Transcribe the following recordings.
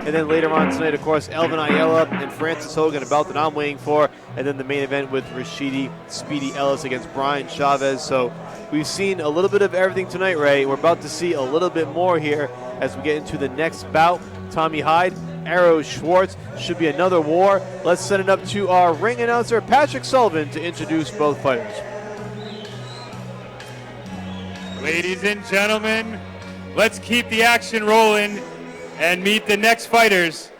And then later on tonight, of course, Elvin Ayala and Francis Hogan, a bout that I'm waiting for. And then the main event with Rashidi Speedy Ellis against Brian Chavez. So we've seen a little bit of everything tonight, Ray. We're about to see a little bit more here as we get into the next bout. Tommy Hyde, Arrow Schwartz. Should be another war. Let's send it up to our ring announcer, Patrick Sullivan, to introduce both fighters. Ladies and gentlemen, let's keep the action rolling and meet the next fighters.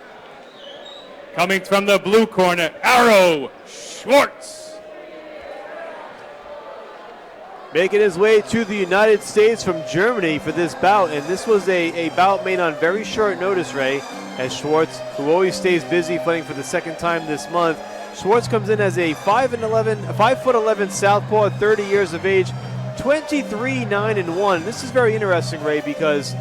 Coming from the blue corner, Arrow Schwartz. Making his way to the United States from Germany for this bout, and this was a bout made on very short notice, Ray, as Schwartz, who always stays busy fighting for the second time this month. Schwartz comes in as a 5'11" southpaw, 30 years of age, 23-9-1. This is very interesting, Ray, because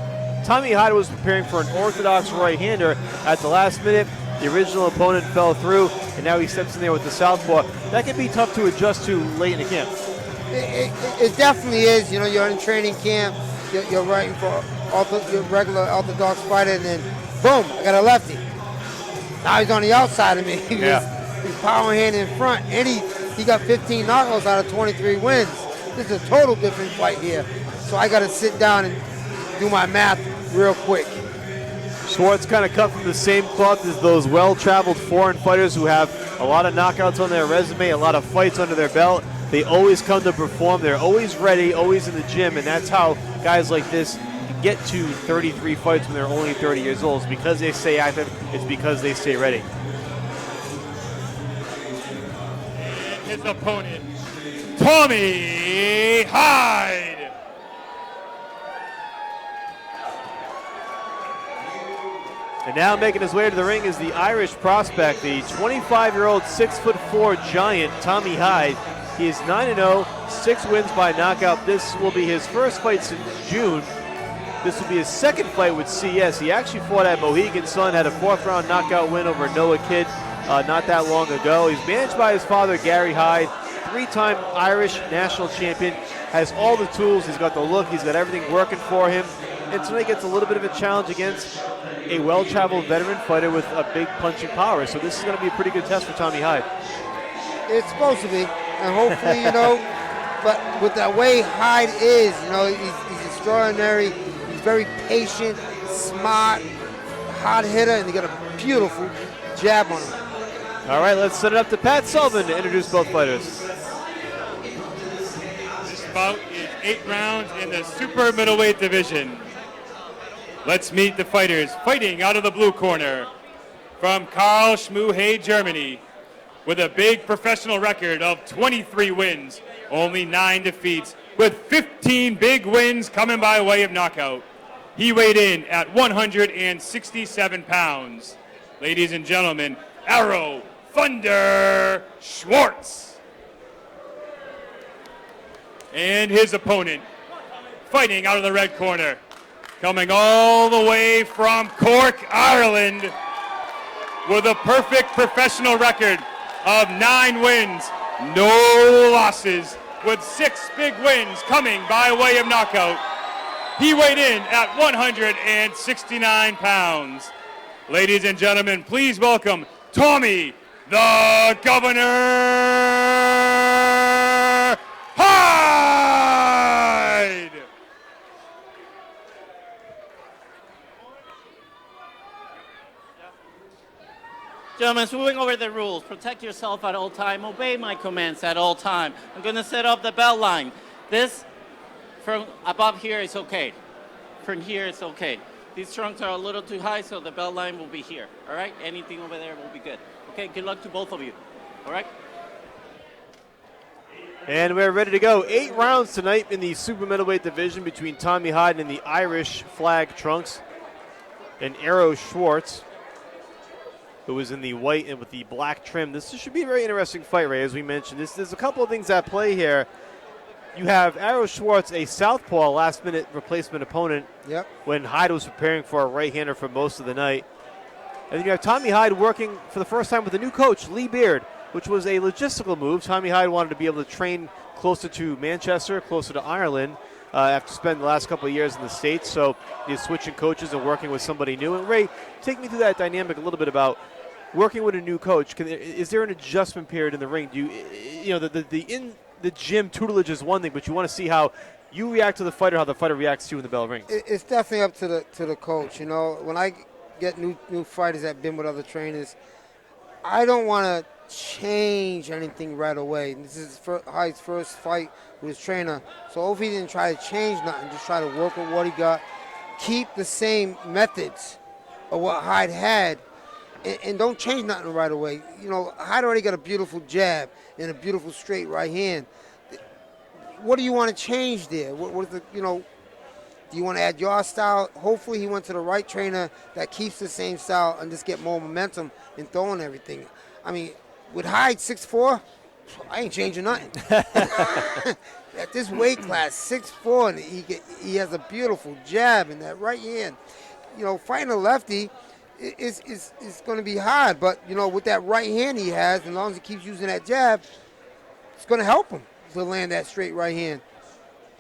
Tommy Hyde was preparing for an orthodox right-hander at the last minute. The original opponent fell through, and now he steps in there with the southpaw. That can be tough to adjust to late in the camp. It definitely is. You know, you're in training camp, you're writing for your regular orthodox fighter, and then boom, I got a lefty. Now he's on the outside of me. He's power hand in front, and he got 15 knockouts out of 23 wins. This is a total different fight here. So I got to sit down and do my math real quick. Schwartz kind of cut from the same cloth as those well-traveled foreign fighters who have a lot of knockouts on their resume, a lot of fights under their belt. They always come to perform. They're always ready, always in the gym, and that's how guys like this get to 33 fights when they're only 30 years old. It's because they stay active. It's because they stay ready. And his opponent, Tommy Hyde. And now making his way to the ring is the Irish prospect, the 25-year-old 6'4" giant, Tommy Hyde. He is 9-0, 6 wins by knockout. This will be his first fight since June. This will be his second fight with CES. He actually fought at Mohegan Sun, had a 4th-round knockout win over Noah Kidd not that long ago. He's managed by his father, Gary Hyde, 3-time Irish national champion, has all the tools. He's got the look. He's got everything working for him. And tonight gets a little bit of a challenge against a well-traveled veteran fighter with a big punching power. So this is going to be a pretty good test for Tommy Hyde. It's supposed to be, and hopefully, you know, but with the way Hyde is, you know, he's extraordinary. He's very patient, smart, hard hitter, and he got a beautiful jab on him. All right, let's set it up to Pat Sullivan to introduce both fighters. This bout is 8 rounds in the super middleweight division. Let's meet the fighters. Fighting out of the blue corner from Karlsruhe, Germany, with a big professional record of 23 wins, only 9 defeats, with 15 big wins coming by way of knockout. He weighed in at 167 pounds. Ladies and gentlemen, Arrow Thunder Schwartz. And his opponent, fighting out of the red corner, coming all the way from Cork, Ireland, with a perfect professional record of 9 wins, no losses, with 6 big wins coming by way of knockout. He weighed in at 169 pounds. Ladies and gentlemen, please welcome Tommy the Governor Hyde! Gentlemen, moving over the rules. Protect yourself at all time. Obey my commands at all time. I'm going to set up the belt line. This, from above here, is okay. From here, it's okay. These trunks are a little too high, so the belt line will be here. All right? Anything over there will be good. Okay, good luck to both of you. All right? And we're ready to go. 8 rounds tonight in the super middleweight division between Tommy Hyde and the Irish flag trunks and Arrow Schwartz, who is in the white and with the black trim. This should be a very interesting fight, Ray, as we mentioned. There's a couple of things at play here. You have Arrow Schwartz, a southpaw last-minute replacement opponent when Hyde was preparing for a right-hander for most of the night. And then you have Tommy Hyde working for the first time with a new coach, Lee Beard, which was a logistical move. Tommy Hyde wanted to be able to train closer to Manchester, closer to Ireland. after spending the last couple of years in the States. So he's switching coaches and working with somebody new. And Ray, take me through that dynamic a little bit about working with a new coach. Is there an adjustment period in the ring? Do the in the gym tutelage is one thing, but you want to see how you react to the fighter, how the fighter reacts to you in the bell rings. It's definitely up to the coach. You know, when I get new fighters that have been with other trainers, I don't want to change anything right away. This is Hyde's first fight with his trainer, so hopefully he didn't try to change nothing, just try to work with what he got, keep the same methods of what Hyde had, and don't change nothing right away. You know, Hyde already got a beautiful jab and a beautiful straight right hand. What do you want to change there? What is the, you know, do you want to add your style? Hopefully he went to the right trainer that keeps the same style and just get more momentum in throwing everything. I mean, with Hyde 6'4", I ain't changing nothing. At this weight class, 6'4", and he has a beautiful jab in that right hand. You know, fighting a lefty is going to be hard, but, you know, with that right hand he has, as long as he keeps using that jab, it's going to help him to land that straight right hand.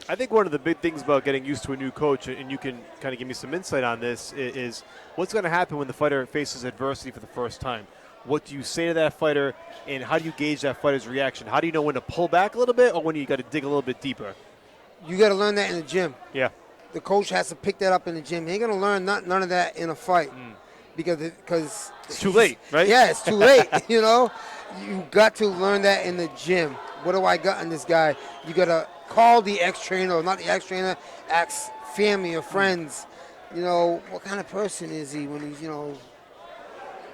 I think one of the big things about getting used to a new coach, and you can kind of give me some insight on this, is what's going to happen when the fighter faces adversity for the first time. What do you say to that fighter, and how do you gauge that fighter's reaction? How do you know when to pull back a little bit or when you got to dig a little bit deeper? You got to learn that in the gym. Yeah. The coach has to pick that up in the gym. He ain't going to learn none of that in a fight because it's too late, right? Yeah, it's too late. You know, you got to learn that in the gym. What do I got in this guy? You got to call the ex-trainer, or not the ex-trainer, ask family or friends. You know, what kind of person is he when he's, you know,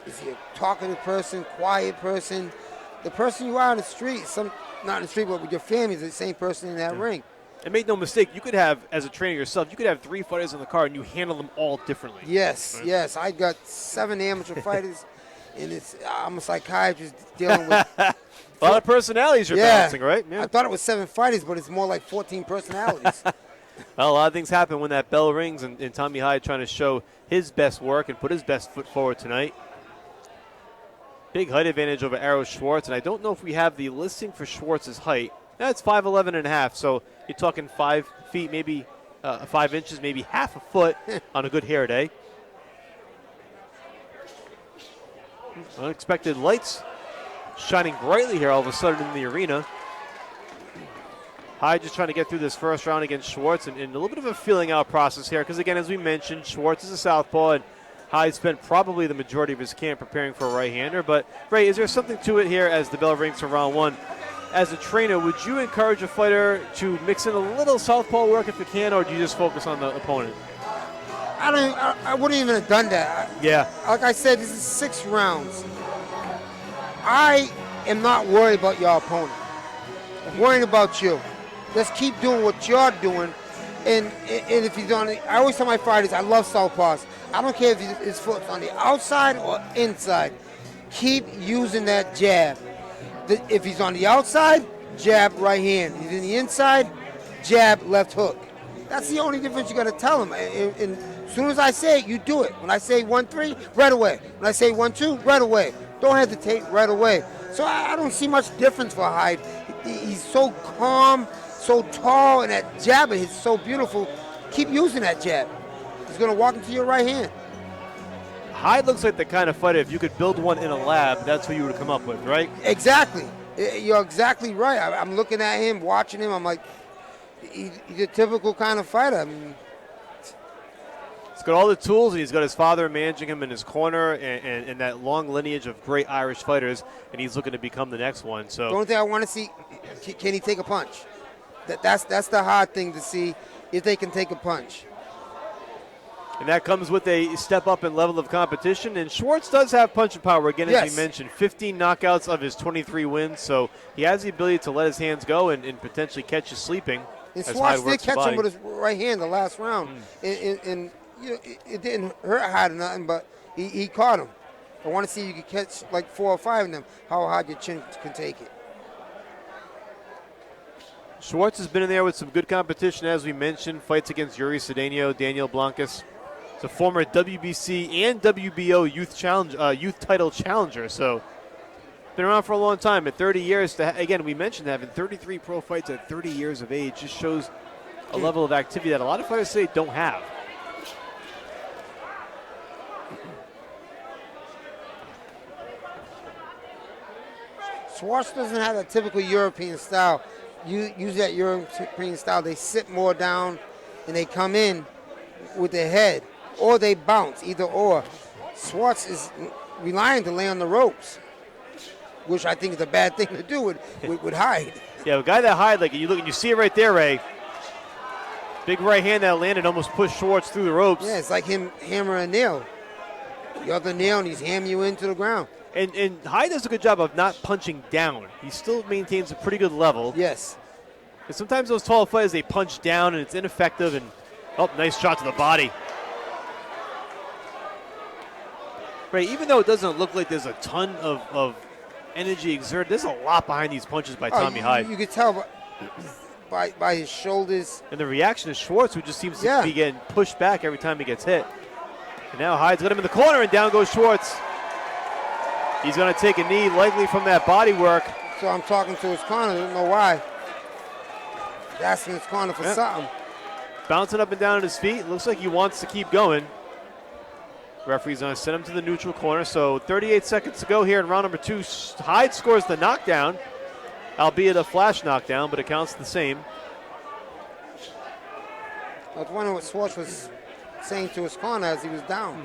is he a talkative person, quiet person? The person you are in the street, not in the street, but with your family, is the same person in that ring. And make no mistake, you could have, as a trainer yourself, you could have 3 fighters in the card and you handle them all differently. Yes, right? Yes. I got 7 amateur fighters, and I'm a psychiatrist dealing with a lot of personalities you're balancing, right? Yeah. I thought it was 7 fighters, but it's more like 14 personalities. Well, a lot of things happen when that bell rings, and Tommy Hyde trying to show his best work and put his best foot forward tonight. Big height advantage over Arrow Schwartz, and I don't know if we have the listing for Schwartz's height. That's 5'11 and a half, so you're talking 5 feet, maybe 5 inches, maybe half a foot on a good hair day. Unexpected lights shining brightly here all of a sudden in the arena. Hyde just trying to get through this first round against Schwartz, and a little bit of a feeling out process here, because again, as we mentioned, Schwartz is a southpaw, and Hyde spent probably the majority of his camp preparing for a right-hander. But, Ray, is there something to it here as the bell rings for round 1? As a trainer, would you encourage a fighter to mix in a little southpaw work if you can, or do you just focus on the opponent? I wouldn't even have done that. Yeah. Like I said, this is 6 rounds. I am not worried about your opponent. I'm worried about you. Just keep doing what you're doing. And if he's on I always tell my fighters, I love southpaws. I don't care if his foot's on the outside or inside. Keep using that jab. If he's on the outside, jab right hand. If he's in the inside, jab left hook. That's the only difference you got to tell him. And as soon as I say it, you do it. When I say 1-3, right away. When I say 1-2, right away. Don't hesitate, right away. So I don't see much difference for Hyde. He's so calm, so tall, and that jab is so beautiful. Keep using that jab. He's going to walk into your right hand. Hyde looks like the kind of fighter, if you could build one in a lab, that's what you would come up with, right? Exactly. You're exactly right. I'm looking at him, watching him. I'm like, he's a typical kind of fighter. I mean, he's got all the tools, and he's got his father managing him in his corner, and that long lineage of great Irish fighters, and he's looking to become the next one. So the only thing I want to see, can he take a punch? That's the hard thing to see, if they can take a punch. And that comes with a step up in level of competition. And Schwartz does have punching power, again, as we mentioned. 15 knockouts of his 23 wins. So he has the ability to let his hands go and potentially catch you sleeping. And Schwartz did catch him with his right hand the last round. And you know, it didn't hurt Hyde or nothing, but he caught him. I want to see if you could catch like 4 or 5 of them, how hard your chin can take it. Schwartz has been in there with some good competition, as we mentioned. Fights against Yuri Cedeno, Daniel Blancas. He's a former WBC and WBO youth title challenger. So been around for a long time. At 30 years, again, we mentioned having 33 pro fights at 30 years of age just shows a level of activity that a lot of fighters say don't have. Schwartz doesn't have a typical European style. You use that European style, they sit more down and they come in with their head, or they bounce, either or. Schwartz is relying to lay on the ropes, which I think is a bad thing to do with Hyde. Yeah, a guy that Hyde, like you look and you see it right there, Ray. Big right hand that landed almost pushed Schwartz through the ropes. Yeah, it's like him hammering a nail. The other nail, and he's hammering you into the ground. And Hyde does a good job of not punching down. He still maintains a pretty good level. Yes. And sometimes those tall fighters, they punch down and it's ineffective. And nice shot to the body. Right, even though it doesn't look like there's a ton of energy exerted, there's a lot behind these punches by Tommy Hyde. You could tell by his shoulders. And the reaction is Schwartz, who just seems to be getting pushed back every time he gets hit. And now Hyde's got him in the corner, and down goes Schwartz. He's going to take a knee, likely from that body work. So I'm talking to his corner. I don't know why. He's asking his corner for something. Bouncing up and down on his feet. Looks like he wants to keep going. Referee's going to send him to the neutral corner. So 38 seconds to go here in round number 2. Hyde scores the knockdown, albeit a flash knockdown, but it counts the same. I was wondering what Schwartz was saying to his corner as he was down.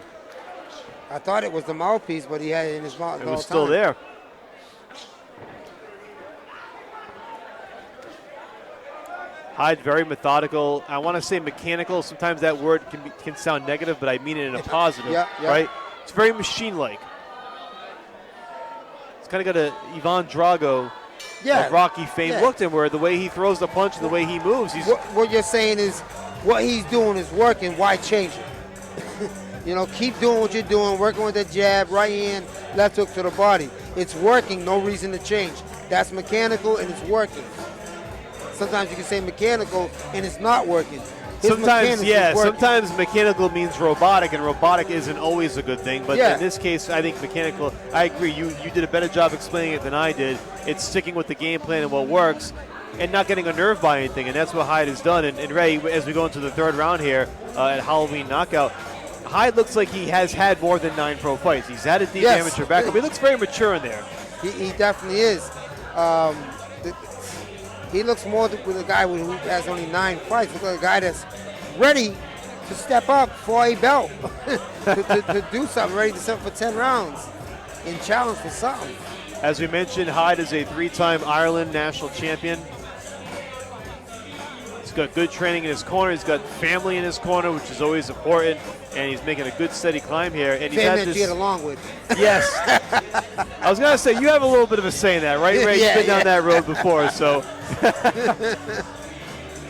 I thought it was the mouthpiece, but he had it in his mouth. It was still there. Hyde very methodical. I want to say mechanical. Sometimes that word can sound negative, but I mean it in a positive. Right? It's very machine-like. It's kind of got a Ivan Drago of Rocky fame look to him, where the way he throws the punch and the way he moves. What you're saying is what he's doing is working. Why change it? Keep doing what you're doing, working with the jab, right hand, left hook to the body. It's working, no reason to change. That's mechanical and it's working. Sometimes you can say mechanical and it's not working. Sometimes mechanical means robotic, and robotic isn't always a good thing. But in this case, I think mechanical, I agree. You did a better job explaining it than I did. It's sticking with the game plan and what works and not getting unnerved by anything, and that's what Hyde has done. And Ray, as we go into the third round here at Halloween Knockout, Hyde looks like he has had more than 9 pro fights. He's had a deep amateur background. He looks very mature in there. He definitely is. He looks more with a guy who has only 9 fights. Looks like a guy that's ready to step up for a belt, to do something, ready to set for 10 rounds and challenge for something. As we mentioned, Hyde is a 3-time Ireland national champion. He's got good training in his corner. He's got family in his corner, which is always important. And he's making a good, steady climb here. And he's had this, to get along with. Yes. I was going to say, you have a little bit of a say in that, right, Ray? You've been down that road before, so.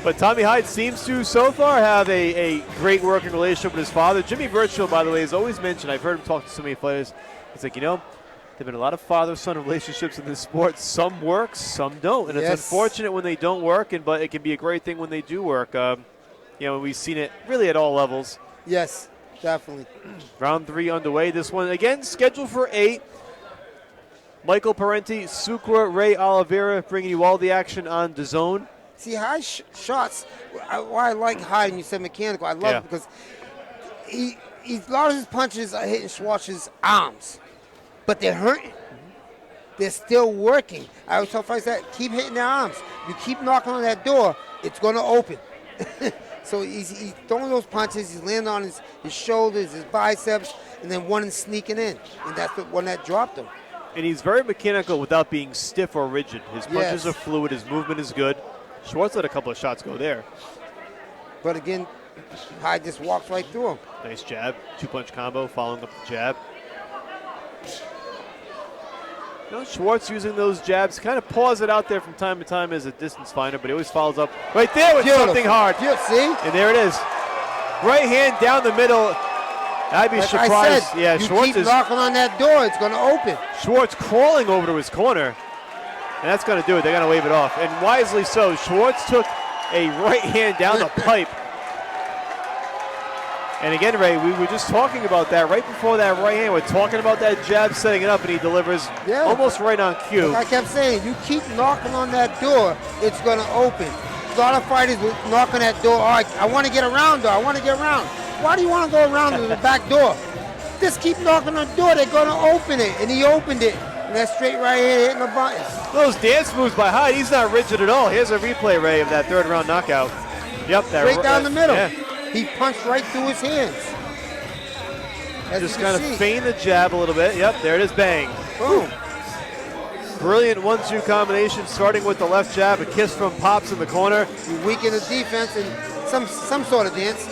But Tommy Hyde seems to, so far, have a great working relationship with his father. Jimmy Birchfield, by the way, has always mentioned, I've heard him talk to so many players, it's like, there have been a lot of father-son relationships in this sport. Some work, some don't. And it's unfortunate when they don't work, but it can be a great thing when they do work. We've seen it really at all levels. Yes. Definitely. Round 3 underway. This one, again, scheduled for 8. Michael Parenti, Sucre, Ray Oliveira bringing you all the action on DAZN. See, Hyde shots, why I like Hyde, and you said mechanical, I love it because a lot of his punches are hitting Schwartz's arms, but they're hurting. They're still working. I always tell fighters that, keep hitting their arms. You keep knocking on that door, it's going to open. So he's throwing those punches, he's landing on his shoulders, his biceps, and then one is sneaking in. And that's the one that dropped him. And he's very mechanical without being stiff or rigid. His punches are fluid, his movement is good. Schwartz let a couple of shots go there. But again, Hyde just walks right through him. Nice jab, 2-punch combo, following up the jab. Schwartz using those jabs, kind of paws it out there from time to time as a distance finder, but he always follows up right there with something hard. See? And there it is. Right hand down the middle. I'd be surprised. I said, Schwartz keep knocking on that door, it's going to open. Schwartz crawling over to his corner, and that's going to do it. They're going to wave it off, and wisely so. Schwartz took a right hand down the pipe. And again, Ray, we were just talking about that right before that right hand. We're talking about that jab, setting it up, and he delivers almost right on cue. Like I kept saying, you keep knocking on that door, it's going to open. a lot of fighters were knocking that door. Oh, I want to get around, though. I want to get around. Why do you want to go around to the back door? Just keep knocking on the door. They're going to open it. And he opened it. And that straight right here hitting the button. Those dance moves by Hyde, he's not rigid at all. Here's a replay, Ray, of that third round knockout. Yep, that Straight down the middle. Yeah. He punched right through his hands. As Just you kind can of see. feign the jab a little bit. Yep, there it is, bang. Boom. Brilliant 1-2 combination, starting with the left jab, a kiss from Pops in the corner. You weaken the defense and some sort of dance.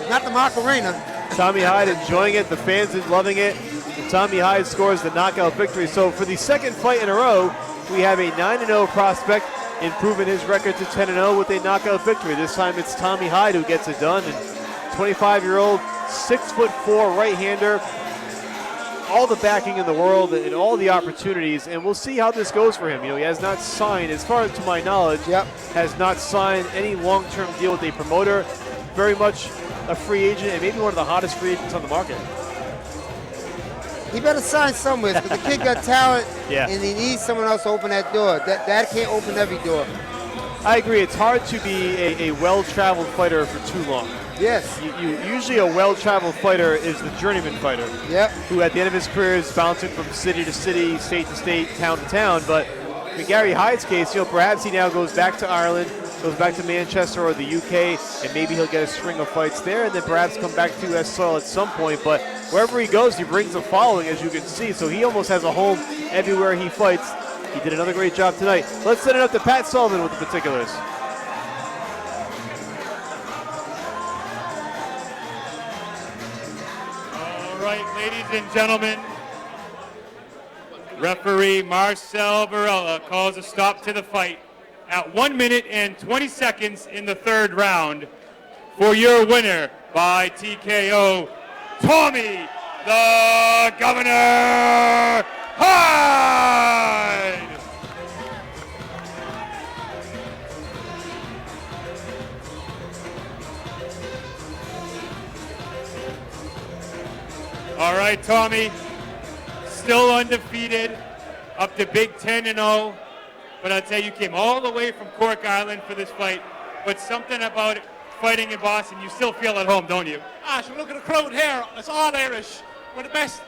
Not the Macarena. Tommy Hyde enjoying it, the fans is loving it. And Tommy Hyde scores the knockout victory. So for the second fight in a row, we have a 9-0 prospect improving his record to 10-0 with a knockout victory. This time it's Tommy Hyde who gets it done. And 25-year-old, 6'4" right-hander, all the backing in the world and all the opportunities, and we'll see how this goes for him. You know, he has not signed, as far as to my knowledge, has not signed any long-term deal with a promoter. Very much a free agent and maybe one of the hottest free agents on the market. He better sign somewhere because the kid got talent Yeah. and he needs someone else to open that door. That can't open every door. I agree. It's hard to be a well-traveled fighter for too long. Yes. Usually a well-traveled fighter is the journeyman fighter. Yep. Who at the end of his career is bouncing from city to city, state to state, town to town. But in Gary Hyde's case, you know, perhaps he now goes back to Ireland, goes back to Manchester or the UK, and maybe he'll get a string of fights there and then perhaps come back to US soil at some point. But wherever he goes, he brings a following, as you can see. So he almost has a home everywhere he fights. He did another great job tonight. Let's send it up to Pat Sullivan with the particulars. All right, ladies and gentlemen, referee Marcel Varela calls a stop to the fight at 1 minute and 20 seconds in the third round. For your winner by TKO, Tommy the Governor Hyde! All right, Tommy, still undefeated, up to Big 10-0. But I'll tell you, you came all the way from Cork Island for this fight. But something about fighting in Boston, you still feel at home, don't you? So look at the crowd here. It's all Irish. We're the best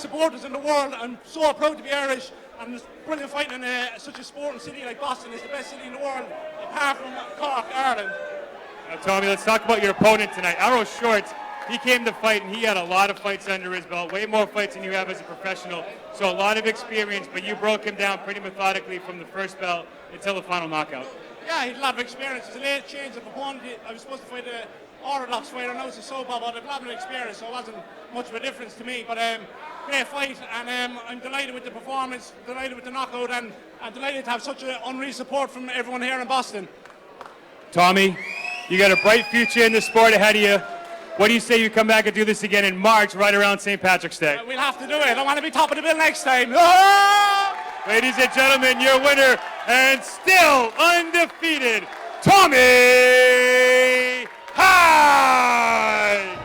supporters in the world. I'm so proud to be Irish. And it's brilliant fighting in such a sporting city like Boston. It's the best city in the world, apart from Cork, Ireland. Now, Tommy, let's talk about your opponent tonight. Arrow Schwartz, he came to fight, and he had a lot of fights under his belt, way more fights than you have as a professional. So a lot of experience, but you broke him down pretty methodically from the first bell until the final knockout. Yeah, he had a lot of experience. It's a late change of opponent. I was supposed to fight an orthodox fighter, now it's a soap opera, but I've a lot of experience, so it wasn't much of a difference to me. But great fight, and I'm delighted with the performance, delighted with the knockout, and I'm delighted to have such an unreal support from everyone here in Boston. Tommy, you got a bright future in the sport ahead of you. What do you say you come back and do this again in March, right around St. Patrick's Day? We'll have to do it. I want to be top of the bill next time. Ah! Ladies and gentlemen, your winner and still undefeated, Tommy Hyde!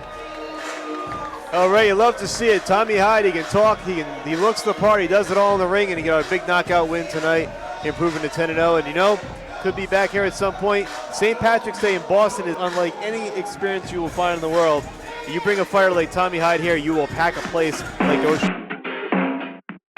All right, you love to see it. Tommy Hyde, he can talk, he looks the part, he does it all in the ring, and he got a big knockout win tonight, improving to 10-0. And you know, could be back here at some point. St. Patrick's Day in Boston is unlike any experience you will find in the world. You bring a fighter like Tommy Hyde here, you will pack a place like Ocean